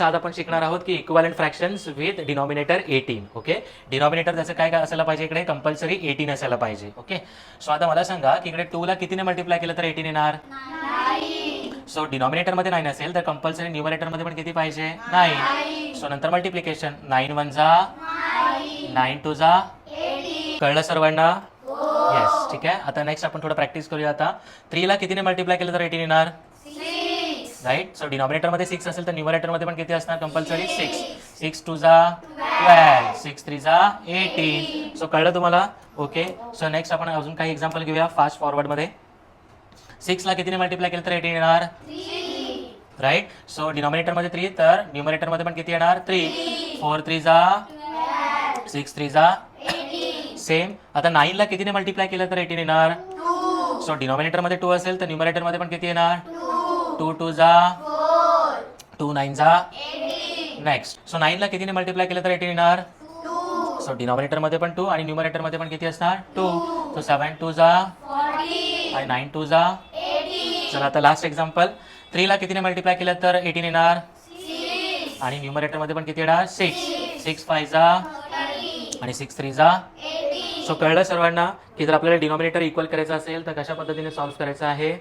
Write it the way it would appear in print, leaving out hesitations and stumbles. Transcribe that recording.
आज आपण शिकणार आहोत की equivalent fractions with denominator 18. Okay, denominator त्याचं काय काय असायला पाहिजे, इकडे कंपल्सरी 18 असायला पाहिजे. ओके, सो आता मला सांगा की इकडे 2 ला कितीने मल्टिप्लाय केलं तर 18 येणार. सो डिनॉमिनेटर मध्ये 9 असेल तर कंपल्सरी न्यूमरेटर मध्ये पण किती पाहिजे, 9. सो नंतर मल्टिप्लिकेशन, 9 1 जा 9 2 जा. कळलं सर्वांना? येस, ठीक आहे. आता नेक्स्ट आपण थोडं प्रॅक्टिस करूया. आता 3 ला कितीने मल्टिप्लाय केलं तर 18 येणार, राईट. सो डिनॉमिनेटर मध्ये 6 असेल तर न्यूमरेटर मध्ये पण किती असणार, कंपल्सरी 6. 6 2 जा 12, 6 3 जा 18. सो कळलं तुम्हाला? ओके, सो नेक्स्ट आपण अजून काही एक्झाम्पल घेऊया फास्ट फॉरवर्ड मध्ये. 6 ला कितीने मल्टिप्लाय केलं तर 18 येणार, राईट. सो डिनॉमिनेटर मध्ये 3 तर न्यूमरेटर मध्ये पण किती येणार, 3. 4 3 जा 6 3 जा सेम. आता 9 ला कितीने मल्टिप्लाय केलं तर 18 येणार. सो डिनॉमिनेटर मध्ये 2 असेल तर न्यूमरेटर मध्ये पण किती येणार, 2 2 जा 2 9 जा. नेक्स्ट, सो 9 ला कितीने मल्टिप्लाय केलं तर 18 येणार. सो डिनॉमिनेटर मध्ये पण 2 आणि न्यूमरेटर मध्ये पण किती असणार, 2. सो 7 2 जा आणि 9 2 जा. चला आता लास्ट एक्झाम्पल. 3 ला कितीने मल्टिप्लाय केलं तर 18 येणार आणि न्यूमरेटर मध्ये पण किती येणार, 6. 6 5 जा आणि 6 3 जा. सो कळलं सर्वांना की जर आपल्याला डिनॉमिनेटर इक्वल करायचं असेल तर कशा पद्धतीने सॉल्व्ह करायचं आहे.